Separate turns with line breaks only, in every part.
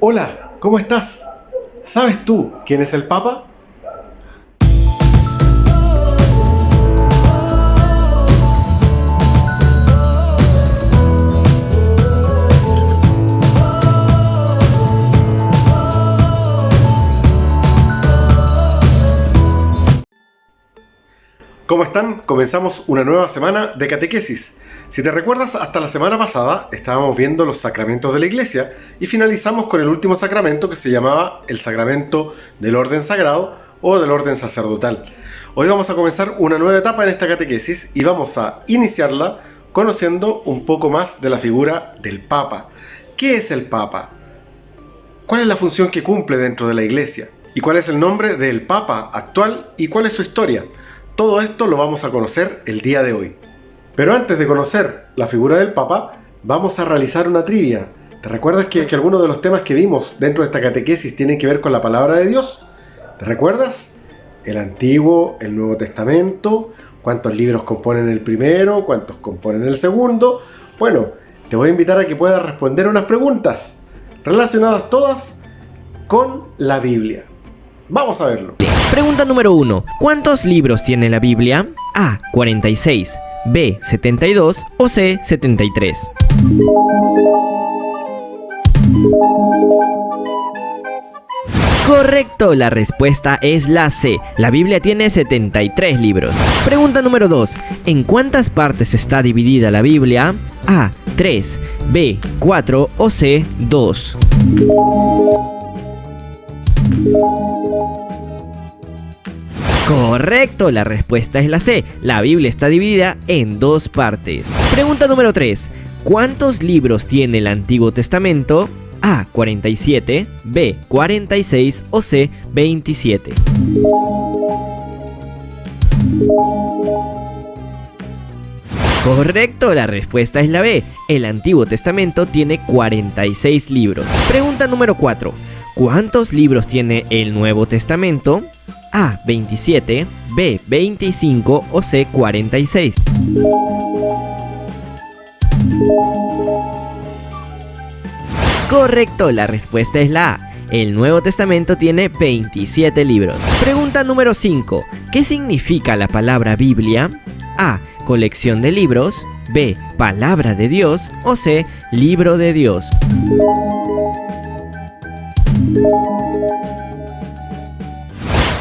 Hola, ¿cómo estás? ¿Sabes tú quién es el Papa? ¿Cómo están? Comenzamos una nueva semana de catequesis. Si te recuerdas, hasta la semana pasada estábamos viendo los sacramentos de la Iglesia y finalizamos con el último sacramento que se llamaba el sacramento del orden sagrado o del orden sacerdotal. Hoy vamos a comenzar una nueva etapa en esta catequesis y vamos a iniciarla conociendo un poco más de la figura del Papa. ¿Qué es el Papa? ¿Cuál es la función que cumple dentro de la Iglesia? ¿Y cuál es el nombre del Papa actual y cuál es su historia? Todo esto lo vamos a conocer el día de hoy. Pero antes de conocer la figura del Papa, vamos a realizar una trivia. ¿Te recuerdas que algunos de los temas que vimos dentro de esta catequesis tienen que ver con la palabra de Dios? ¿Te recuerdas? El Antiguo, el Nuevo Testamento, cuántos libros componen el primero, cuántos componen el segundo. Bueno, te voy a invitar a que puedas responder unas preguntas relacionadas todas con la Biblia. Vamos a verlo.
Pregunta número 1. ¿Cuántos libros tiene la Biblia? A. 46, B. 72 o C. 73. Correcto, la respuesta es la C. La Biblia tiene 73 libros. Pregunta número 2. ¿En cuántas partes está dividida la Biblia? A. 3, B. 4 o C. 2. Correcto, la respuesta es la C. La Biblia está dividida en 2 partes. Pregunta número 3. ¿Cuántos libros tiene el Antiguo Testamento? A. 47, B. 46 o C. 27. Correcto, la respuesta es la B. El Antiguo Testamento tiene 46 libros. Pregunta número 4. ¿Cuántos libros tiene el Nuevo Testamento? A. 27, B. 25 o C. 46. Correcto, la respuesta es la A. El Nuevo Testamento tiene 27 libros. Pregunta número 5. ¿Qué significa la palabra Biblia? A. Colección de libros, B. Palabra de Dios o C. Libro de Dios.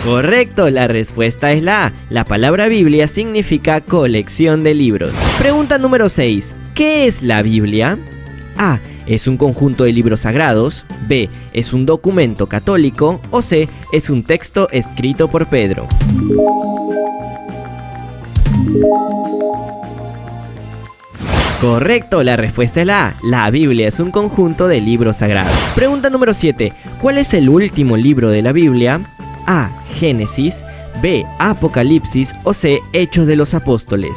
Correcto, la respuesta es la A. La palabra Biblia significa colección de libros. Pregunta número 6. ¿Qué es la Biblia? A. Es un conjunto de libros sagrados, B. Es un documento católico o C. Es un texto escrito por Pedro. Correcto, la respuesta es la A. La Biblia es un conjunto de libros sagrados. Pregunta número 7. ¿Cuál es el último libro de la Biblia? A. Génesis, B. Apocalipsis o C. Hechos de los Apóstoles.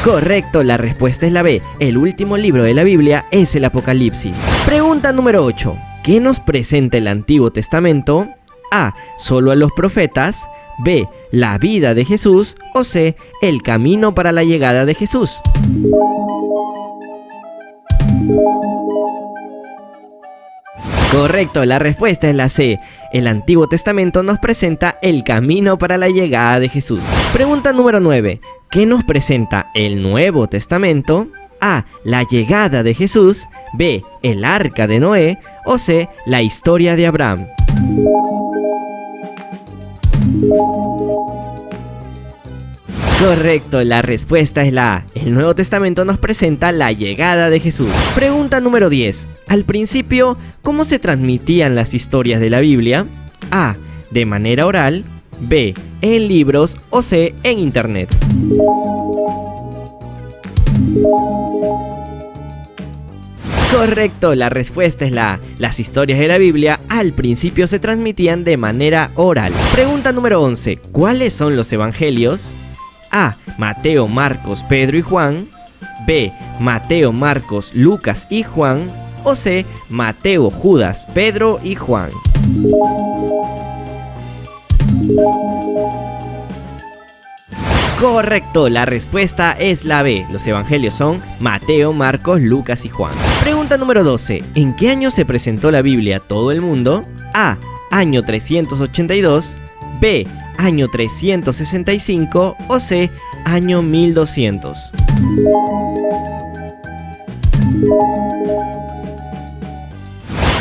Correcto, la respuesta es la B. El último libro de la Biblia es el Apocalipsis. Pregunta número 8. ¿Qué nos presenta el Antiguo Testamento? A. Solo a los profetas, B. La vida de Jesús o C. El camino para la llegada de Jesús. Correcto, la respuesta es la C. El Antiguo Testamento nos presenta el camino para la llegada de Jesús. Pregunta número 9. ¿Qué nos presenta el Nuevo Testamento? A. La llegada de Jesús, B. El arca de Noé o C. La historia de Abraham. Correcto, la respuesta es la A. El Nuevo Testamento nos presenta la llegada de Jesús. Pregunta número 10. Al principio, ¿cómo se transmitían las historias de la Biblia? A. De manera oral, B. En libros o C. En internet. Correcto, la respuesta es la A. Las historias de la Biblia al principio se transmitían de manera oral. Pregunta número 11. ¿Cuáles son los evangelios? A. Mateo, Marcos, Pedro y Juan, B. Mateo, Marcos, Lucas y Juan o C. Mateo, Judas, Pedro y Juan. Correcto, la respuesta es la B. Los evangelios son Mateo, Marcos, Lucas y Juan. Pregunta número 12. ¿En qué año se presentó la Biblia a todo el mundo? A. Año 382. B. Año 365. O C. Año 1200.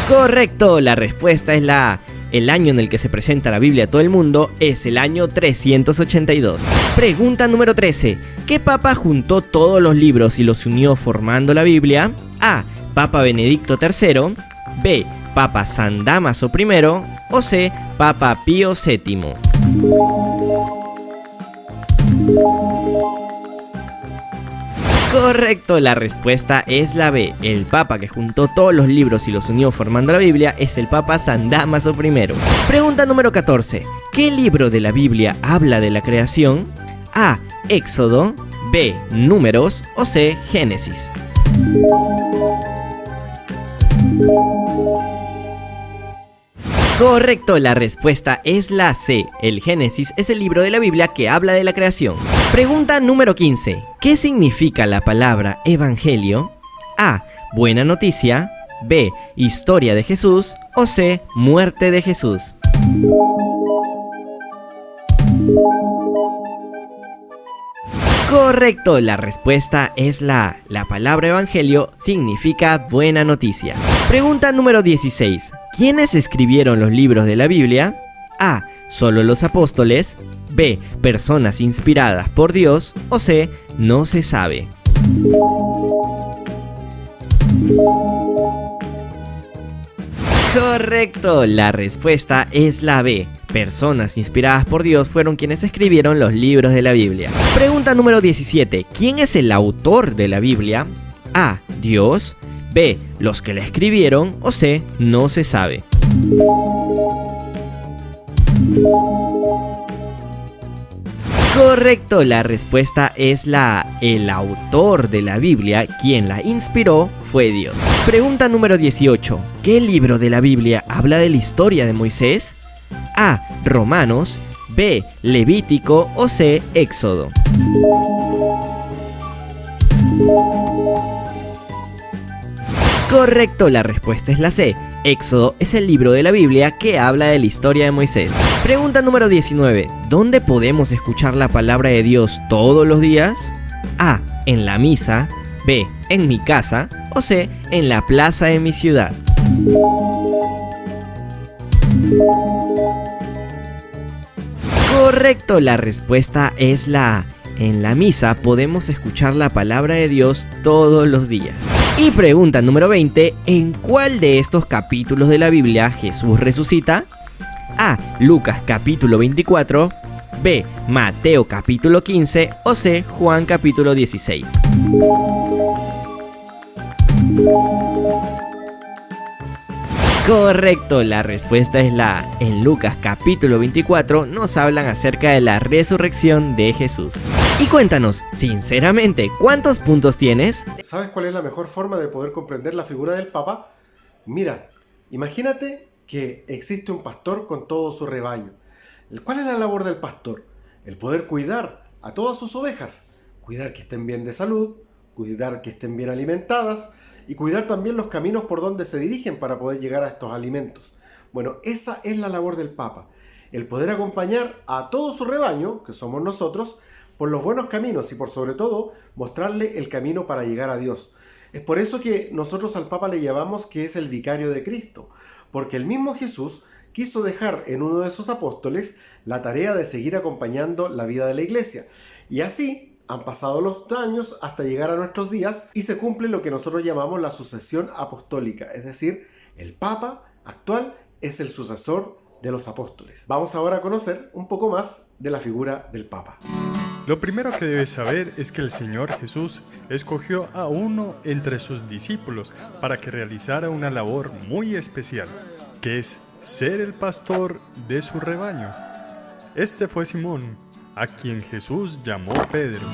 Correcto, la respuesta es la A. El año en el que se presenta la Biblia a todo el mundo es el año 382. Pregunta número 13. ¿Qué papa juntó todos los libros y los unió formando la Biblia? A. Papa Benedicto III. B. Papa San Dámaso I. O C. Papa Pío VII. Correcto, la respuesta es la B. El papa que juntó todos los libros y los unió formando la Biblia es el Papa San Dámaso I. Pregunta número 14. ¿Qué libro de la Biblia habla de la creación? A. Éxodo. B. Números. O C. Génesis. Correcto, la respuesta es la C. El Génesis es el libro de la Biblia que habla de la creación. Pregunta número 15. ¿Qué significa la palabra evangelio? A. Buena noticia. B. Historia de Jesús. O C. Muerte de Jesús. Correcto, la respuesta es la A. La palabra evangelio significa buena noticia. Pregunta número 16. ¿Quiénes escribieron los libros de la Biblia? A. Solo los apóstoles. B. Personas inspiradas por Dios. O C. No se sabe. Correcto, la respuesta es la B. Personas inspiradas por Dios fueron quienes escribieron los libros de la Biblia. Pregunta número 17. ¿Quién es el autor de la Biblia? A. Dios. B. Los que la escribieron. O C. No se sabe. Correcto, la respuesta es la A. El autor de la Biblia, quien la inspiró, fue Dios. Pregunta número 18. ¿Qué libro de la Biblia habla de la historia de Moisés? A. Romanos. B. Levítico. O C. Éxodo. Correcto, la respuesta es la C. Éxodo es el libro de la Biblia que habla de la historia de Moisés. Pregunta número 19. ¿Dónde podemos escuchar la palabra de Dios todos los días? A. En la misa. B. En mi casa. O C. En la plaza de mi ciudad. Correcto, la respuesta es la A. En la misa podemos escuchar la palabra de Dios todos los días. Y pregunta número 20. ¿En cuál de estos capítulos de la Biblia Jesús resucita? A. Lucas capítulo 24. B. Mateo capítulo 15. O C. Juan capítulo 16. Correcto, la respuesta es la A. En Lucas capítulo 24 nos hablan acerca de la resurrección de Jesús. Y cuéntanos, sinceramente, ¿cuántos puntos tienes?
¿Sabes cuál es la mejor forma de poder comprender la figura del Papa? Mira, imagínate que existe un pastor con todo su rebaño. ¿Cuál es la labor del pastor? El poder cuidar a todas sus ovejas. Cuidar que estén bien de salud, cuidar que estén bien alimentadas y cuidar también los caminos por donde se dirigen para poder llegar a estos alimentos. Bueno, esa es la labor del Papa. El poder acompañar a todo su rebaño, que somos nosotros, por los buenos caminos y por sobre todo mostrarle el camino para llegar a Dios. Es por eso que nosotros al Papa le llamamos que es el vicario de Cristo, porque el mismo Jesús quiso dejar en uno de sus apóstoles la tarea de seguir acompañando la vida de la iglesia. Y así han pasado los años hasta llegar a nuestros días y se cumple lo que nosotros llamamos la sucesión apostólica, es decir, el Papa actual es el sucesor de los apóstoles. Vamos ahora a conocer un poco más de la figura del Papa.
Lo primero que debes saber es que el Señor Jesús escogió a uno entre sus discípulos para que realizara una labor muy especial, que es ser el pastor de su rebaño. Este fue Simón, a quien Jesús llamó Pedro.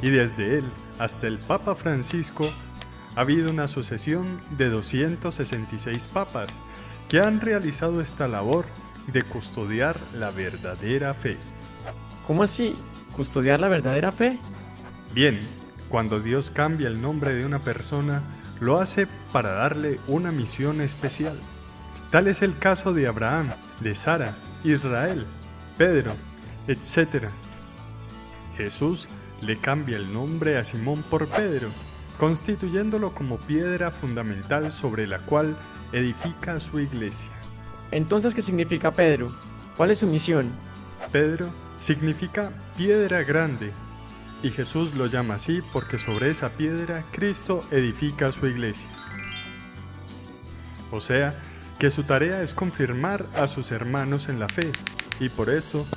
Y desde él hasta el Papa Francisco ha habido una sucesión de 266 papas que han realizado esta labor de custodiar la verdadera fe.
¿Cómo así? ¿Custodiar la verdadera fe?
Bien, cuando Dios cambia el nombre de una persona, lo hace para darle una misión especial. Tal es el caso de Abraham, de Sara, Israel, Pedro, etc. Jesús le cambia el nombre a Simón por Pedro, constituyéndolo como piedra fundamental sobre la cual edifica su iglesia.
Entonces, ¿qué significa Pedro? ¿Cuál es su misión?
Pedro significa piedra grande, y Jesús lo llama así porque sobre esa piedra Cristo edifica su iglesia. O sea, que su tarea es confirmar a sus hermanos en la fe, y por eso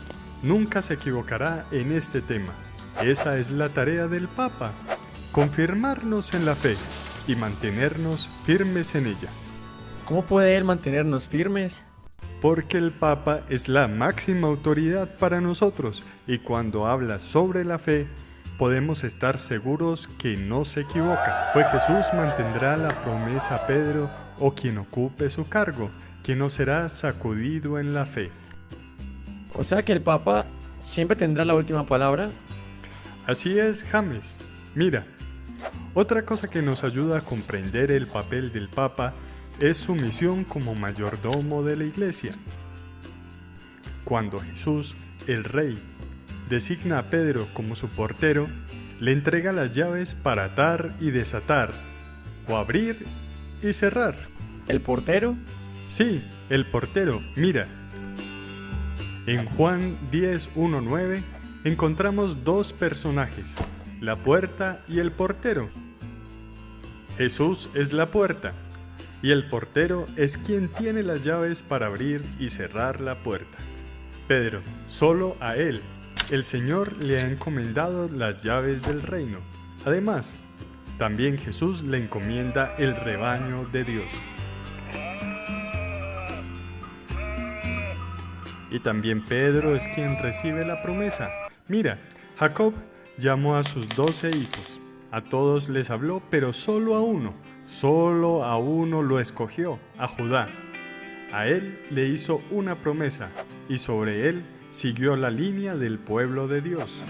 nunca se equivocará en este tema. Esa es la tarea del Papa, confirmarnos en la fe y mantenernos firmes en ella.
¿Cómo puede él mantenernos firmes?
Porque el Papa es la máxima autoridad para nosotros, y cuando habla sobre la fe, podemos estar seguros que no se equivoca, pues Jesús mantendrá la promesa a Pedro o quien ocupe su cargo, que no será sacudido en la fe.
O sea que el Papa siempre tendrá la última palabra.
Así es, James. Mira, otra cosa que nos ayuda a comprender el papel del Papa es su misión como mayordomo de la Iglesia. Cuando Jesús, el Rey, designa a Pedro como su portero, le entrega las llaves para atar y desatar, o abrir y cerrar.
¿El portero?
Sí, el portero. Mira, en Juan 10:1-9 encontramos dos personajes, la puerta y el portero. Jesús es la puerta, y el portero es quien tiene las llaves para abrir y cerrar la puerta. Pedro, solo a él, el Señor le ha encomendado las llaves del reino. Además, también Jesús le encomienda el rebaño de Dios. Y también Pedro es quien recibe la promesa. Mira, Jacob llamó a sus 12 hijos. A todos les habló, pero solo a uno lo escogió, a Judá. A él le hizo una promesa, y sobre él siguió la línea del pueblo de Dios.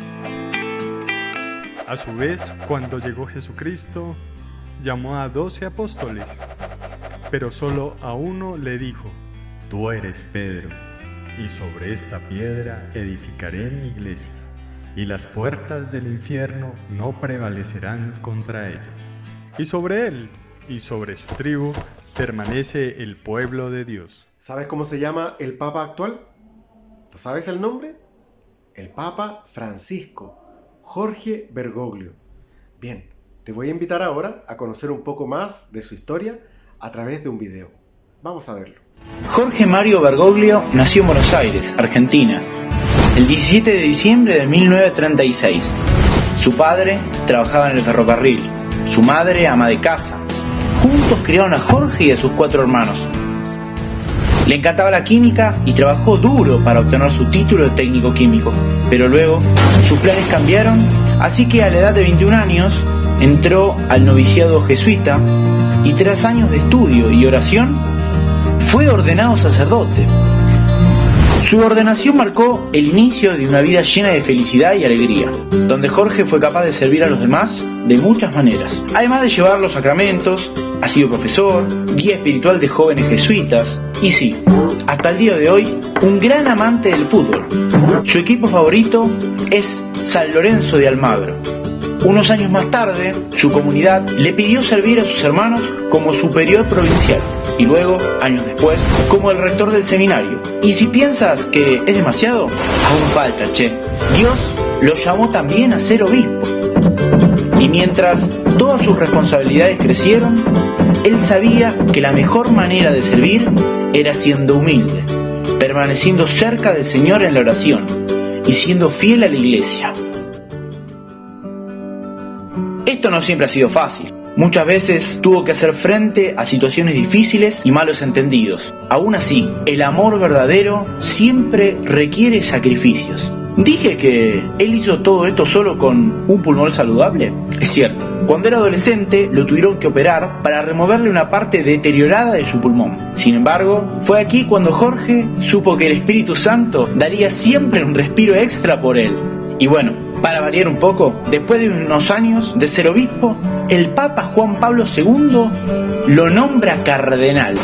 A su vez, cuando llegó Jesucristo, llamó a 12 apóstoles, pero solo a uno le dijo: Tú eres Pedro, y sobre esta piedra edificaré mi iglesia, y las puertas del infierno no prevalecerán contra ella. Y sobre él, y sobre su tribu, permanece el pueblo de Dios.
¿Sabes cómo se llama el Papa actual? ¿Lo sabes el nombre? El Papa Francisco, Jorge Bergoglio. Bien, te voy a invitar ahora a conocer un poco más de su historia a través de un video. Vamos a verlo.
Jorge Mario Bergoglio nació en Buenos Aires, Argentina, el 17 de diciembre de 1936. Su padre trabajaba en el ferrocarril, su madre ama de casa. Juntos criaron a Jorge y a sus 4 hermanos. Le encantaba la química y trabajó duro para obtener su título de técnico químico, pero luego sus planes cambiaron, así que a la edad de 21 años entró al noviciado jesuita y tras años de estudio y oración fue ordenado sacerdote. Su ordenación marcó el inicio de una vida llena de felicidad y alegría, donde Jorge fue capaz de servir a los demás de muchas maneras. Además de llevar los sacramentos, ha sido profesor, guía espiritual de jóvenes jesuitas y sí, hasta el día de hoy, un gran amante del fútbol. Su equipo favorito es San Lorenzo de Almagro. Unos años más tarde, su comunidad le pidió servir a sus hermanos como superior provincial y luego, años después, como el rector del seminario. Y si piensas que es demasiado, aún falta, che. Dios lo llamó también a ser obispo. Y mientras todas sus responsabilidades crecieron, él sabía que la mejor manera de servir era siendo humilde, permaneciendo cerca del Señor en la oración y siendo fiel a la iglesia. Esto no siempre ha sido fácil. Muchas veces tuvo que hacer frente a situaciones difíciles y malos entendidos. Aún así, el amor verdadero siempre requiere sacrificios. ¿Dije que él hizo todo esto solo con un pulmón saludable? Es cierto. Cuando era adolescente lo tuvieron que operar para removerle una parte deteriorada de su pulmón. Sin embargo, fue aquí cuando Jorge supo que el Espíritu Santo daría siempre un respiro extra por él. Y bueno, para variar un poco, después de unos años de ser obispo, el Papa Juan Pablo II lo nombra cardenal.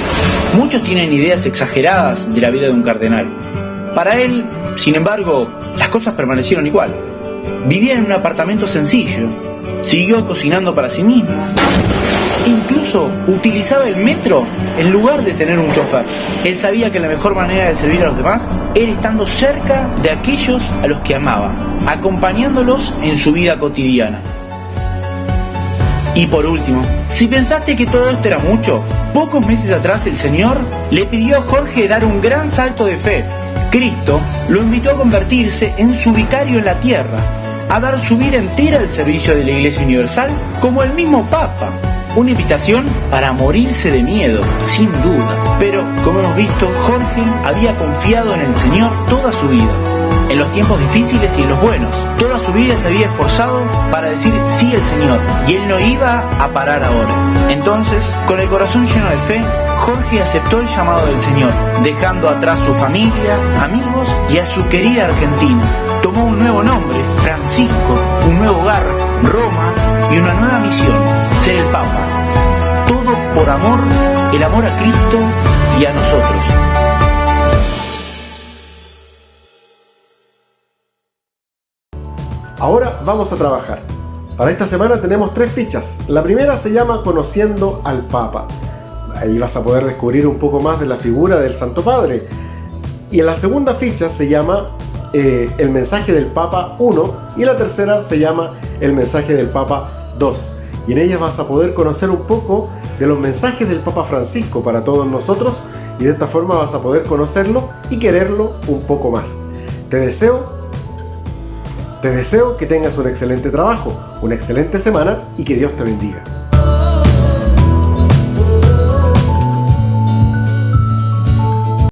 Muchos tienen ideas exageradas de la vida de un cardenal. Para él, sin embargo, las cosas permanecieron igual. Vivía en un apartamento sencillo, siguió cocinando para sí mismo. Incluso utilizaba el metro en lugar de tener un chofer. Él sabía que la mejor manera de servir a los demás era estando cerca de aquellos a los que amaba, acompañándolos en su vida cotidiana. Y por último, si pensaste que todo esto era mucho, pocos meses atrás el Señor le pidió a Jorge dar un gran salto de fe. Cristo lo invitó a convertirse en su vicario en la tierra, a dar su vida entera al servicio de la Iglesia Universal, como el mismo Papa. Una invitación para morirse de miedo, sin duda. Pero, como hemos visto, Jorge había confiado en el Señor toda su vida, en los tiempos difíciles y en los buenos. Toda su vida se había esforzado para decir sí al Señor, y él no iba a parar ahora. Entonces, con el corazón lleno de fe, Jorge aceptó el llamado del Señor, dejando atrás su familia, amigos y a su querida Argentina. Tomó un nuevo nombre, Francisco, un nuevo hogar, Roma, y una nueva misión, ser el Papa. Todo por amor, el amor a Cristo y a nosotros.
Ahora vamos a trabajar. Para esta semana tenemos 3 fichas. La primera se llama Conociendo al Papa. Ahí vas a poder descubrir un poco más de la figura del Santo Padre. Y en la segunda ficha se llama El mensaje del Papa 1 y la tercera se llama El mensaje del Papa 2. Y en ellas vas a poder conocer un poco de los mensajes del Papa Francisco para todos nosotros y de esta forma vas a poder conocerlo y quererlo un poco más. Te deseo que tengas un excelente trabajo, una excelente semana y que Dios te bendiga.